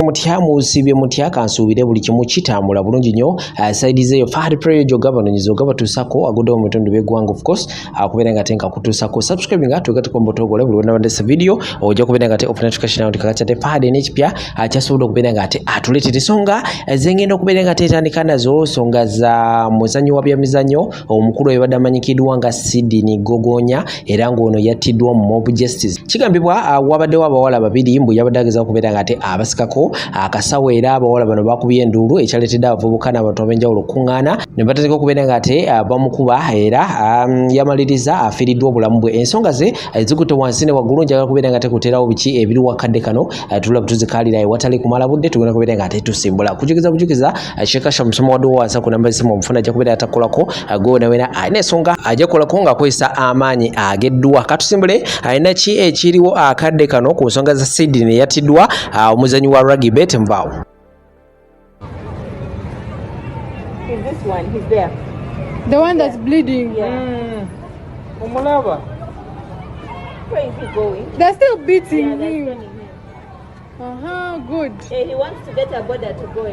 Mutyamu usibye mutya kansubire buli kimu kitambula bulungi nnyo side zeyo fahad prayer jo governor nyizo gaba tusako agodo mu tundu begwango of course akubera nga tenka kutusako subscribe nga tukati ko mbotogole buli wona ndese video ojo kubera nga te open notification out kakacha te fahad n'ekipya akyasuubula okubera nga te atuletera songa zengendo okubera nga te tandika nazo songa za muzanyo wa bya mizanyo omukulu ebadde amanyikidwa nga Sydney Gogonya era ngono yatidwa mu mob justice kigambibwa wabadde wabawala babiri mbu yabadageza okubera nga te abasikako akasawe era abawala bano bakubye enduulu ekyaletedde abavubuka n'abantu ab'enjawulo okuŋŋaana ne bateeka okubera nga ate bamukuba era yamaliriza afiiriddwa obulamu bwe ensonga ze zikutte wansi ne waggulu njagala kubeera nga tekuterawo biki ebiri wakadde kano tulaba tuzikaalira ewatali kumala budde tugenda kubeera nga ate tusimbula kujukiza shekasha musomo wadde wansi ku namba zisimu omufuna ajja kubeera atakolako goonawena alina ensonga ajja kukolako ng'akozesa amaanyi ageddwa katusimbule alina ki ekiriwo akadde kano ku nsonga za Sydney yatiddwa omuzanyi wa rugby Mbao. Is this one? He's there. The one that's bleeding. Yeah. Where is he going? They're still beating They're him. turning him. Good. He wants to get a border to go.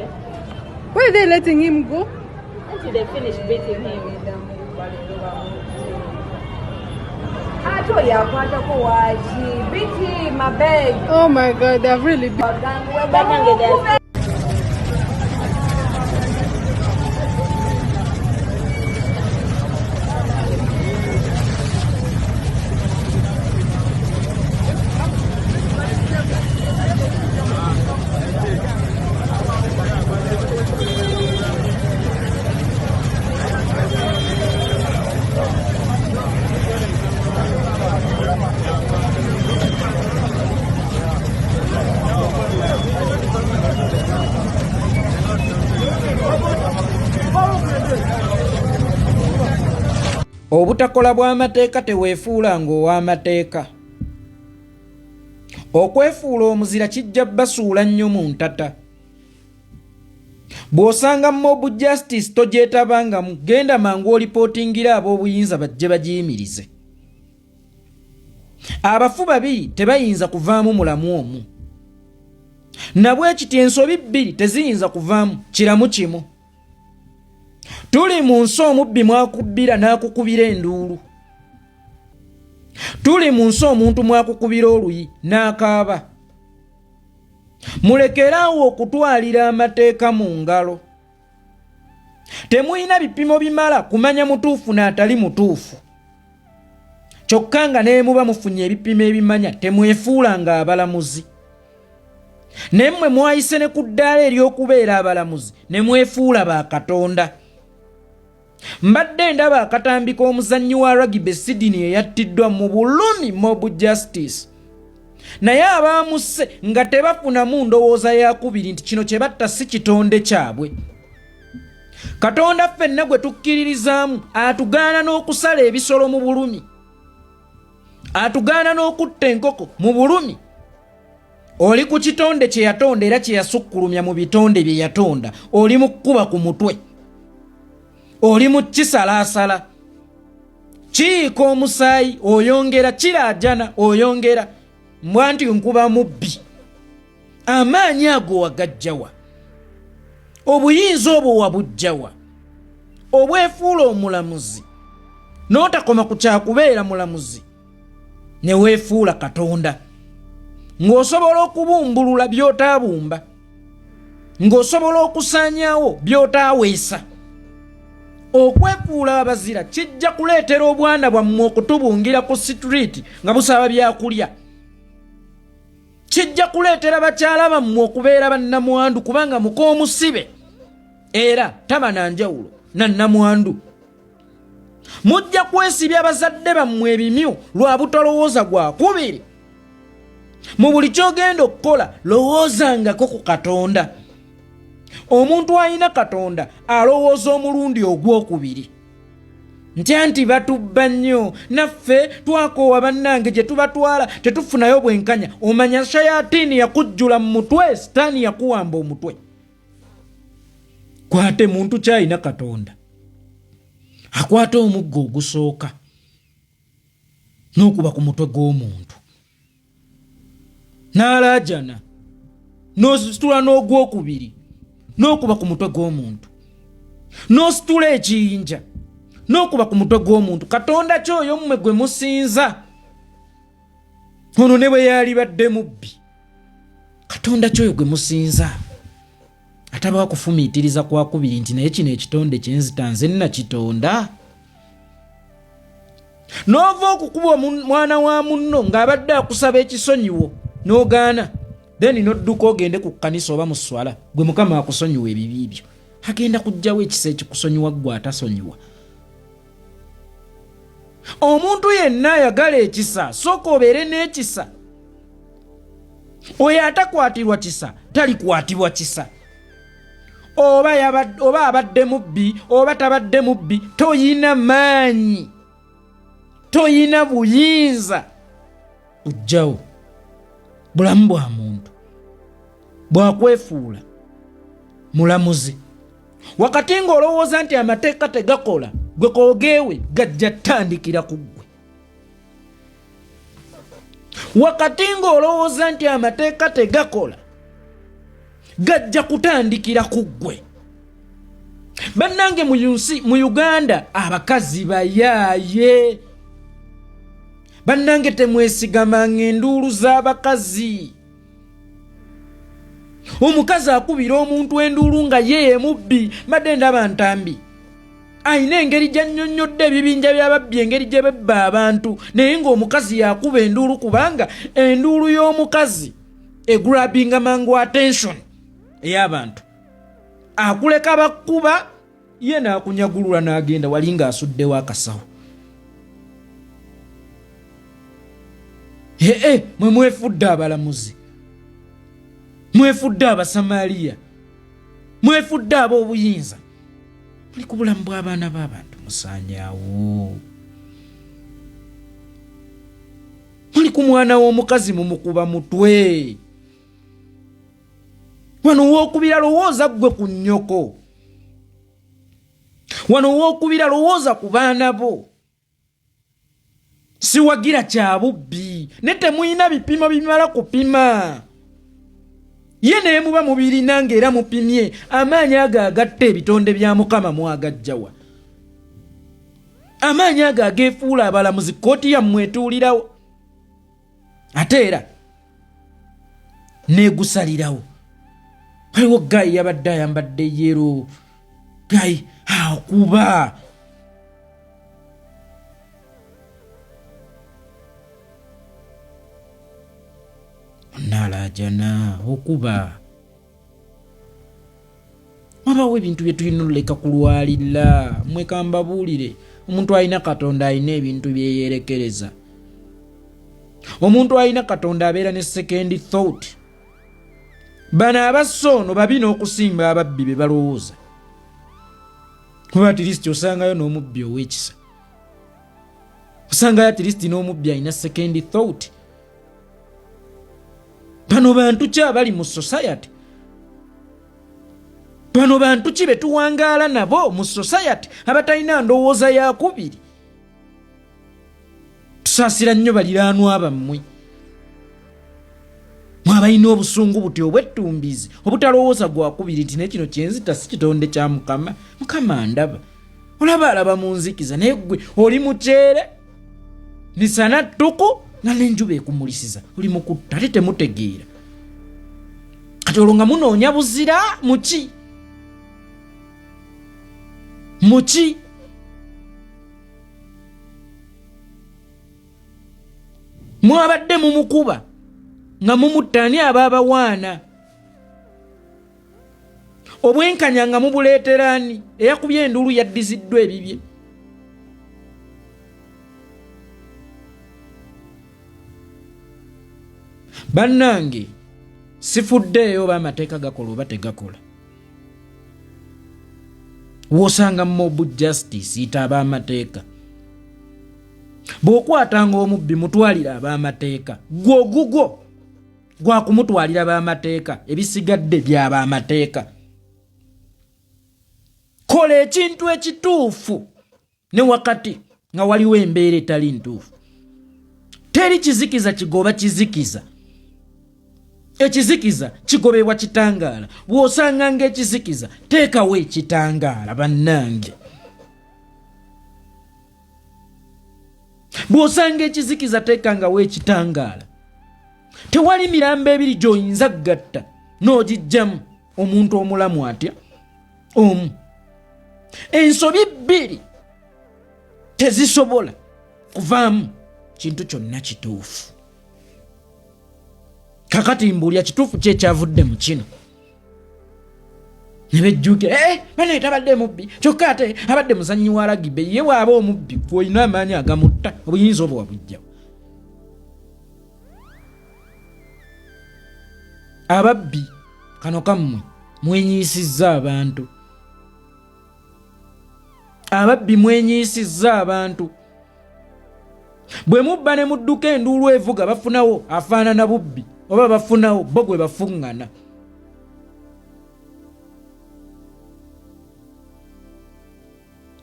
Where are they letting him go? Until they finish beating him. Beat him, I beg. Oh my God, they're really big. Obutakola bw'amateeka teweefuula ng'ow'amateeka. Okwefuula omuzira kijja basuula nnyo mu ntata. Bw'osanga mob justice togyetabangamu genda mangu olipootingira ab'obuyinza bajje bagiyimirize. Abafu babiri tebayinza kuvaamu mulamu omu. Nabwekiti ensobi bbiri teziyinza kuvaamu kiramu kimu. Tuli mu nsi omubbi mwakubbira n'akukubira enduulu. Tuli mu nsi omuntu mwakukubira oluyi n'akaaba. Mulekeraawo okutwalira amateeka mu ngalo. Temuyina bipimo bimala kumanya mutuufu n'atali mutuufu. Kyokka nga ne muba mufunye ebipimo ebimanya temwefuula nga abalamuzi. Ne mmwe mwayise ne ku ddaala ery'okubeera abalamuzi ne mwefuula ba Katonda. Mbadde ndaba akatambi k'omuzannyi wa rugby Sydney eyattiddwa mu bulumi mob justice. Naye abaamusse nga tebafunamu ndowooza yakubiri nti kino kye batta si kitonde kyabwe. Katonda ffenna gwe tukkiririzaamu atugaana n'okusala ebisolo mu bulumi. Atugaana n'okutta enkoko mu bulumi. Oli ku kitonde kye yatonda era kye yasukkulumya mu bitonde bye yatonda. Oli mu kkuba ku mutwe. Oli mu kisalaasala. Kiiko omusaayi oyongera, kiraajana oyongera. Mbwanti nkuba mubbi. Amaanyi ago wagajjawa. Obuyinza obwo wabujjawa. Obwefuula omulamuzi. N'otakoma ku kyakubeera mulamuzi. Ne weefuula Katonda. Ng'osobola okubumbulula by'otaabumba. Ng'osobola okusaanyaawo by'otaaweesa. Okwefuula abazira kijja kuleetera obwana bwammwe okutubungira ku street nga busaba byakulya. Kijja kuleetera bakyala bammwe okubeera bannamwandu kubanga mukoomusibe era taba na njawulo na nnamwandu. Mujja kwesibya bazadde bammwe ebimyu lwa butalowooza gwakubiri. Mu buli kyogenda okukola lowoozangako ku Katonda. Omuntu alina Katonda alowooza omulundi ogwokubiri. Nti batubba nnyo naffe twakoowa bannange gye tubatwala tetufunayo bwenkanya. Omanya shayatini yakujjula mu mutwe, sitaani yakuwamba omutwe. Kwate muntu kyalina Katonda akwata omuggo ogusooka n'okuba ku mutwe gw'omuntu n'alaajana n'ositula n'ogwokubiri n'okuba ku mutwe gw'omuntu n'ositula ekiyinja n'okuba ku mutwe gw'omuntu. Katonda kyoyo mmwe gwe musinza ono ne bwe yalibadde mubbi. Katonda kyoyo gwe musinza atabawa kufumiitiriza kwa kubiri nti naye kino ekitonde kyenzita nze nakitonda. N'ova okukuba mwana wa munno ng'abadde akusaba ekisonyiwo n'ogaana, then n'odduka ogende ku kkanisa oba mu swala, gwe Mukama akusonyiwa ebibi byo. Agenda kujjawo ekisa ekikusonyiwa ggwe atasonyiwa. Omuntu yenna ayagala ekisa sooka obeere n'ekisa. Oyo atakwatirwa kisa talikwatibwa kisa. Oba abadde mubbi oba tabadde mubbi, toyina maanyi, toyina buyinza ujjawo bulamu bwa muntu bwakwefuula mulamuzi. Wakati ng'olowooza nti amateeka tegakola, gwe koogeewe gajja ttandikira ku ggwe. Wakati ng'olowooza nti amateeka tegakola, gajja kutandikira ku ggwe. Bannange mu Uganda abakazi bayaaye. Bannange temwesigamanga enduulu z'abakazi. Omukazi akubira omuntu enduulu nga yeye mubbi, madde ndaba ntambi. Ayina engeri gy'annyonnyodde ebibinja by'ababbi, engeri gye bebba abantu, naye ng'omukazi yakuba enduulu kubanga enduulu y'omukazi egrabinga mangu attention ey'abantu. Akuleka bakkuba, ye n'akunyagulula n'agenda wali ng'asuddewo akasawo. Mwe mwefudde abalamuzi, mwefudde abasamaliya, mwefudde ab'obuyinza. Muli ku bulamu bw'abaana b'abantu musaanyaawo. Muli ku mwana w'omukazi mumukuba mutwe. Wano wookubira lowooza ggwe ku nnyoko. Wano wookubira lowooza ku baana bo. Siwagira kya bubbi, ne temuyina bipimo bimala kupima. Ye naye muba mubirina ng'era mupimye, amaanyi ago agatta ebitonde bya Mukama mwagajjawa. Amaanyi ago ageefuula abalamuzi kkooti yammwe etuulirawo. Ate era neegusalirawo. Waliwo Gayi yabadde ayambadde yero. Gayi akuba. Nalajana okuba. Wabawo ebintu bye tulina oleka kulwalira. Mwekamba buulire. Omuntu alina Katonda alina ebintu byeyerekereza. Omuntu alina Katonda abeera ne second thought. Bano abasoono babina okusimba ababbi be balowooza. Kuba at least osangayo n'omubbi ow'ekisa. Osangayo at least n'omubbi alina second thought. Bano bantu ki abali mu society? Bano bantu ki be tuwangaala nabo mu society abatalina ndowooza ya kubiri? Tusaasira nnyo baliraanwa bammwe. Mwabalina obusungu buti obwettumbizi obutalowooza gwa kubiri nti nekino kyenzita si kitonde kya Mukama. Mukama ndaba. Olaba alaba mu nzikiza naye ggwe oli mukyere. Misana ttuku nga n'enjuba ekumulisiza. Oli mukutta ate temutegeera. Kati olwo nga munoonya buzira muki? Muki? Mwabadde mumukuba nga mumuttaani abaabawaana. Obwenkanya nga mubuleeteraani eyakubye enduulu yaddiziddwa ebibye. Bannange sifuddeeyo oba amateeka gakola oba tegakola. Wosanga mob justice ita ab'amateeka. Bw'okwatanga omubbi mutwalira ab'amateeka. Gwo gwa kumutwalira ab'amateeka, ebisigadde by'ab'amateeka. Kola ekintu ekituufu ne wakati nga waliwo embeera etali ntuufu. Teri kizikiza kigoba kizikiza. ekizikiza kigobebwa kitangaala. Bw'osanga ng'ekizikiza teekawo ekitangaala bannange. Bw'osanga ekizikiza teekangawo ekitangaala. Tewali mirambo ebiri gy'oyinza gatta n'ogijjamu omuntu omulamu atya omu. Ensobi bbiri tezisobola kuvaamu kintu kyonna kituufu. Kakati mbuulya kituufu kye kyavudde mu kino. Ne bejjukira bano tabadde mubbi kyokka ate abadde muzannyi wa lagibe ye bw'aba omubbi gw'olina amaanyi agamutta obuyinza obwo wabujjawo. Ababbi kano kammwe mwenyiisizza abantu. Ababbi mwenyiisizza abantu. Bwe mubba ne mudduka enduulu evuga bafunawo afaanana bubbi oba bafunawo bo gwe bafuŋŋana.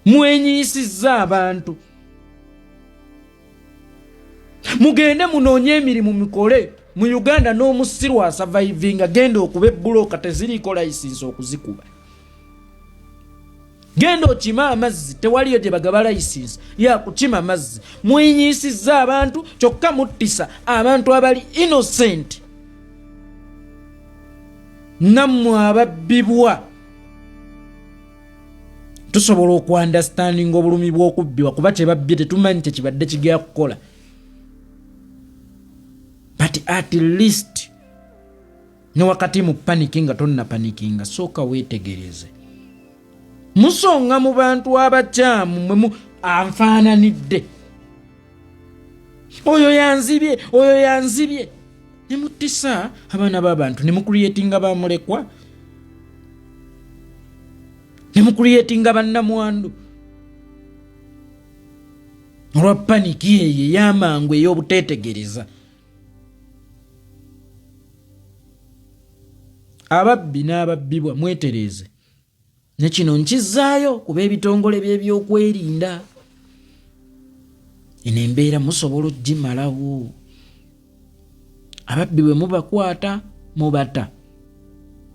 Mwenyiisizza abantu. Mugende munoonye emirimu mikole. Mu Uganda n'omusiru asavaivinga genda okuba ebbulooka teziriiko layisinsi okuzikuba. Genda okima amazzi tewaliyo gye bagaba layisinsi ya kukima amazzi. Mwenyiisizza abantu kyokka muttisa abantu abali innocent. Nammwe ababbibwa. Tusobola okuandastandinga obulumi bw'okubbibwa kuba kye babbye tetumanyi kye kibadde kigenda kukola. But at least ne wakati mu panikinga tonna panikinga sooka weetegereze. Musonga mu bantu abakyamu mwe anfaananidde. Oyo yanzibye. Ne muttisa abaana b'abantu ne mucreatinga bamulekwa. Ne mucreatinga bannamwandu. Olwa paniki eyo y'amangu ey'obuteetegereza. Ababbi n'ababbibwa mwetereze. Ne kino nkizaayo kuba ebitongole by'ebyokwerinda. Eno embeera musobola ogimalawo. Ababbi bwe mubakwata mubata.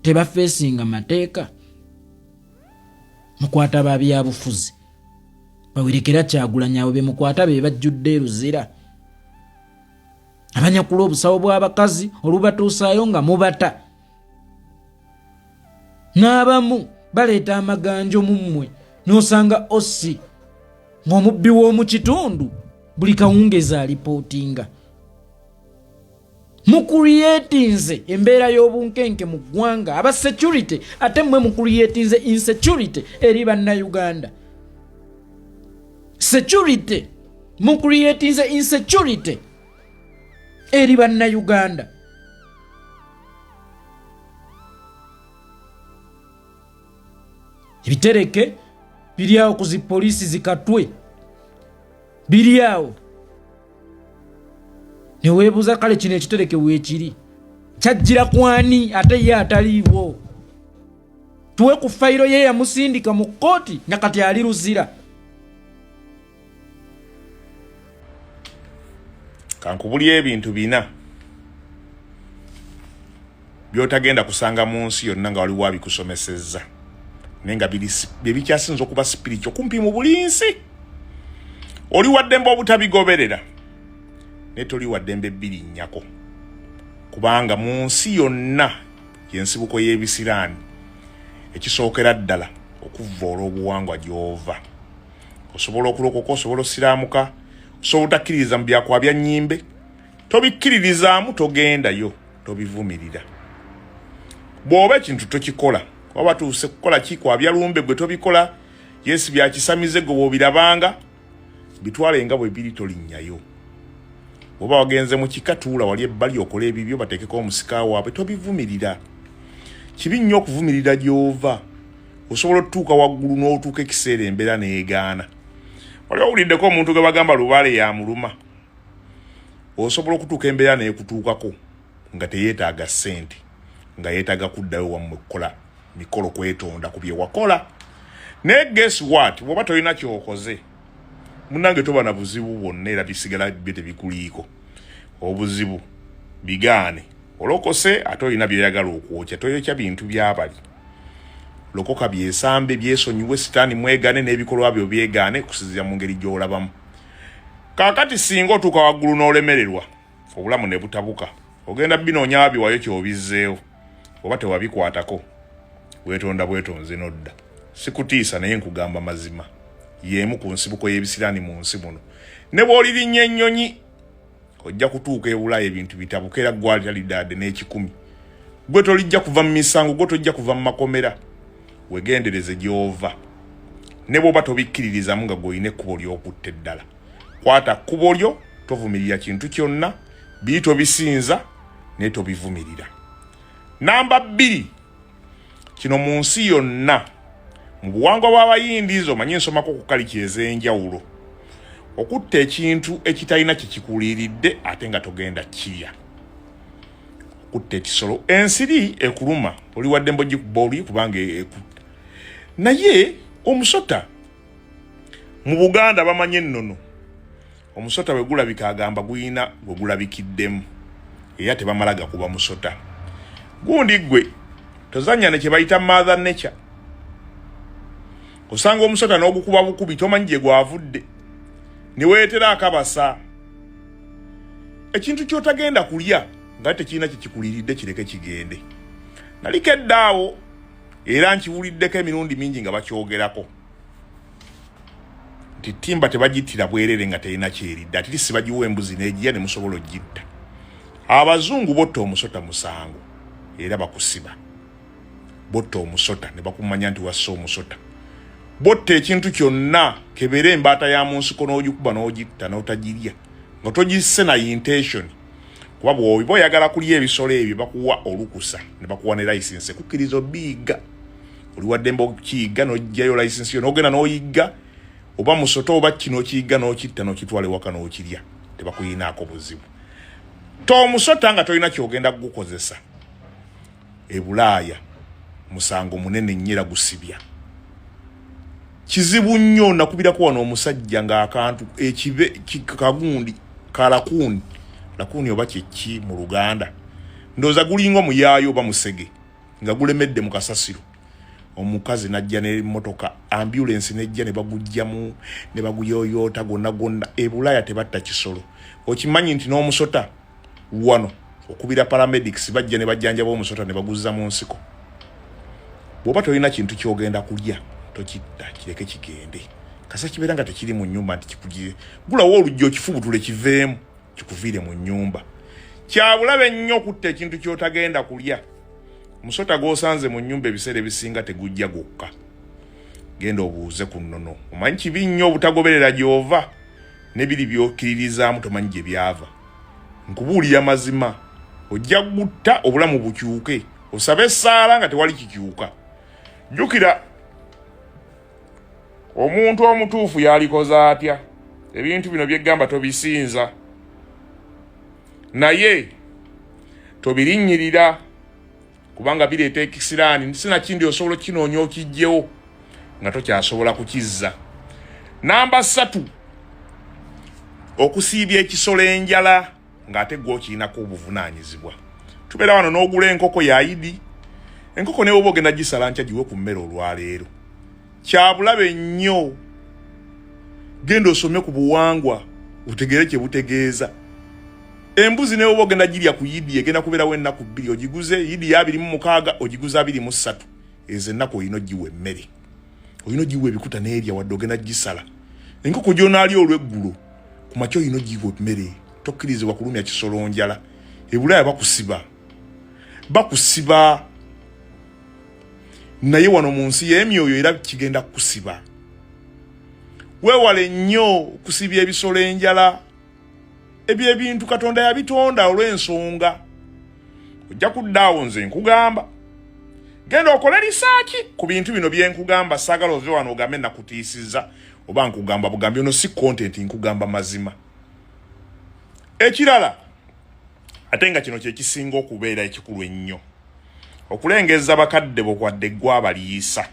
Tebafeesinga mateeka. Mukwata babyabufuzi. Bawerekera Kyagulanyi abo be mukwata be bajjudde eruzira. Abanyakula obusawo bw'abakazi olubatuusaayo nga mubata. N'abamu baleeta amaganjo mu mmwe n'osanga ossi ng'omubbi w'omu kitundu buli kawungeza alipootinga. Mucreatinze embeera y'obunkenke mu ggwanga aba security ate mmwe mucreatinze insecurity eri bannayuganda. Security mucreatinze insecurity eri bannayuganda. Ebitereke biri awo ku zipoliisi zikatwe. Biri awo. Ne weebuuza kale kino ekitereke weekiri. Kyajjira kwani ate ye ataliiwo. Tuwe ku fayiro ye yamusindika mu kkooti nga kati ali luzira. Kankubuli ebintu bina byotagenda kusanga mu nsi yonna nga waliwo abikusomesezza. Nenga bibikyasinza okuba spiritual kumpi mu bulinsi. Oli waddembe obutabigoberera ne toli waddembe bbiri nnyako. Kubanga mu nsi yonna y'ensibuko y'ebisiraani ekisookera ddala okuvvoola obuwangwa gy'ova. Osobola okulokoka, osobola osiraamuka, osobola otakkiririza mu byakwa bya nnyimbe. Tobikkiririzaamu togendayo, tobivumirira. Bw'oba ekintu tokikola waba tuuse kukola kiko abyalumbe gwe tobikola Yesu byakisamize gwe bobirabanga bitwale nga bwe biri tolinnyayo. Oba wagenze mu kikatuula wali ebbali okola ebibyo bateekeko omusika waabwe tobivumirira. Kibi nnyo okuvumirira gy'ova. Osobola otutuuka waggulu n'otuuka ekiseera embeera neegaana. Wali owuliddeko omuntu gwe bagamba lubaale ya muluma. Osobola okutuuka embeera neekutuukako nga teyeetaaga ssente, nga yeetaaga kuddayo wammwe kukola mikolo kwetonda ku bye wakola. Ne guess what? Bw'oba tolina kyokoze munnange toba na buzibu bwonna era bisigala bye tebikuliiko. Obuzibu bigaane olokose ate olina byeyagala okwokya toyokya bintu byabali lokoka byesambe byesonyiwe sitaani mwegane n'ebikolwa byo byegane kusizira mu ngeri gy'olabamu kaakati singa otuuka waggulu n'olemererwa obulamu ne butabuka ogenda binoonya wabiwayo ky'obizzeewo oba tewabikwatako weetonda bwetonze nodda sikutiisa naye nkugamba mazima y'emu ku nsibuko y'ebisiraani mu nsi muno ne bw'olirinnya ennyonyi ojja kutuuka ebulaaya ebintu bitabuka era gwali taliddaadde n'ekikumi gwe tolijja kuva mu misango gwe tojja kuva mu makomera wegendereze gy'ova ne bw'oba tobikkiririzamu nga gw'olina ekkubo ly'okutte eddala kwata kkubo lyo tovumirira kintu kyonna biri tobisinza naye tobivumirira. Namba 2 kino mu nsi yonna mu buwangwa bw'abayindizo omanyi nsomako ku kaliki ez'enjawulo okutta ekintu ekitalina kikikuliiridde ate nga togenda kirya okutta ekisolo ensiri ekuluma oli wadde mbogikuba oli kubanga ekutta naye omusota mu Buganda bamanye ennono omusota bwe gulabika agamba guyina gwe gulabikiddemu era tebamala gakuba musota gundi gwe tozanya ne kye bayita mother nature osanga omusota n'ogukuba bukubi tomanyi gye gwavudde ne weetera akabasa ekintu ky'otagenda kulya nga tekirina kikikuliiridde kireke kigende naliko eddaawo era nkiwuliddeko emirundi mingi nga bakyogerako nti ttimba tebagittira bwerere nga terina kyeridde ati si bagiwa embuzi n'egiya ne musobola ogitta abazungu botta omusota musango era bakusiba botta omusota ne bakumanya nti wassa omusota botta ekintu kyonna kebera embaata ya mu nsiko n'ogikuba n'ogitta n'otagirya nga togisse na intention kuba bw'oba oyagala kulya ebisolo ebyo bakuwa olukusa ne bakuwa ne license ekukkiriza obiyiga oli wadde mbokiyiga n'ogyayo license yo n'ogenda n'oyigga oba musota oba kino kiyigga n'okitta n'okitwala ewaka n'okirya tebakuyinaako buzibu omusota nga tolina kyogenda kugukozesa ebulaaya musango munene nnyera gusibya kizibu nnyo nakubirako wano omusajja ng'akantu ekibe kagundi kalakuuni lakuuni oba kyeki mu Luganda ndooza gulinga omuyaayo oba musege nga gulemedde mu kasasiro omukazi najja n'emmotoka ambulance nejja ne bagujjamu ne baguyoyoota gonna ebulaaya tebatta kisolo okimanyi nti n'omusota wano okubira paramedics bajja ne bajjanja b'omusota ne baguzza mu nsiko bw'oba tolina kintu kyogenda kulya tokitta kireke kigende kasa kibeera nga tekiri mu nnyumba nti kikugire gulawo olujja okifubutule kiveemu kikuviire mu nnyumba kyabulabe nnyo okutta ekintu ky'otagenda kulya musota gw'osanze mu nnyumba ebiseera ebisinga tegujja gwokka genda obuuze ku nnono omanyi kibi nnyo obutagoberera gy'ova n'ebiri by'okkiririzaamu tomanyi gye byava nkubuulira mazima ojja gutta obulamu bukyuke osabe essaala nga tewali kikyuka jjukira omuntu omutuufu yalikoza atya ebintu bino byeggamba tobisinza naye tobirinnyirira kubanga bireeta ekisiraani sinakindi osobola kinoonya okijjewo nga tokyasobola kukizza. Namba 3 okusiibya ekisolo enjala ng'ate gw'okirinako obuvunaanyizibwa. Tubeera wano n'ogula enkoko ya Idi enkoko newe oba ogenda gisala nkya giwe ku mmere olwaleero kyabulabe nnyo genda osome ku buwangwa utegere kye butegeeza embuzi newe oba ogenda girya ku Idi egenda kubeerawo ennaku 2 ogiguze Idi ya 26 ogiguza 23 ezo ennaku olina ogiwa emmere olina ogiwa ebikuta n'erya wadde ogenda gisala enkoko gy'onaalya olw'eggulo ku makya olina ogiwa emmere tokkirizibwa kulumya kisolo njala ebulaaya bakusiba naye wano mu nsi y'emyoyo era kigenda kusiba weewale nnyo kusibya ebisolo enjala ebyo ebintu Katonda yabitonda olw'ensonga ojja kuddaawo nze nkugamba genda okole risaaki ku bintu bino bye nkugamba saagala ove wano ogambe nakutiisiza oba nkugamba bugambi ono si content nkugamba mazima ekirala ate nga kino kyekisinga okubeera ekikulu ennyo okulengeza bakadde bo kwadde gw'abaliisa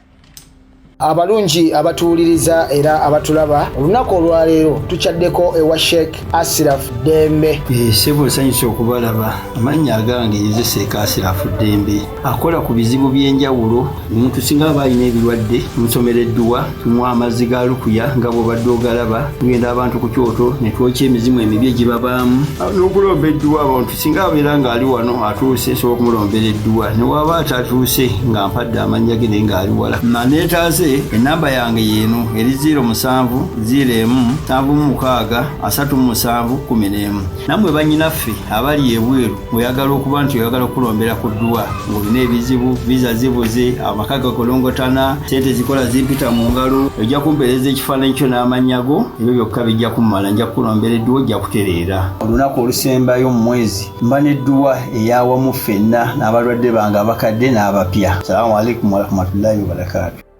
Abalungi abatuwuliriza era abatulaba olunaku olwaleero tukyaddeko ewa Sheikh Asiraf Dembe. Sebo nsanyusa okubalaba. Amannya agange nze Sheikh Asiraf Dembe. Akola ku bizibu by'enjawulo. Omuntu singa aba alina ebirwadde musomereddwa tumuwa amazzi ga lukuya nga bw'obadde ogalaba. Tugenda abantu ku kyoto ne twokya emizimu emibi egibabaamu n'okulomba edduwa. Abantu singa abeera ng'ali wano atuuse sobola okumulombera edduwa ne waba atatuuse nga mpadde amannya ge naye ng'ali wala. Neetaase enamba yange yeeno eri 0707363711. Nammwe bannyinaffe abali ebweru oyagala okuba nti oyagala okulombera ku dduwa ng'olina ebizibu viza zibuze amaka gakolongotana sente zikola zimpita mu ngalo ojja kumpeereza ekifaananyi kyo n'amannya go ebyo byokka bijja kummala nja kukulombera edduwa ojja kutereera. Olunaku olusembayo mu mwezi mba n'edduwa eyawamu ffenna n'abalwadde bange abakadde n'abapya. Salaamu alaikum warahmatullahi wabarakatuh.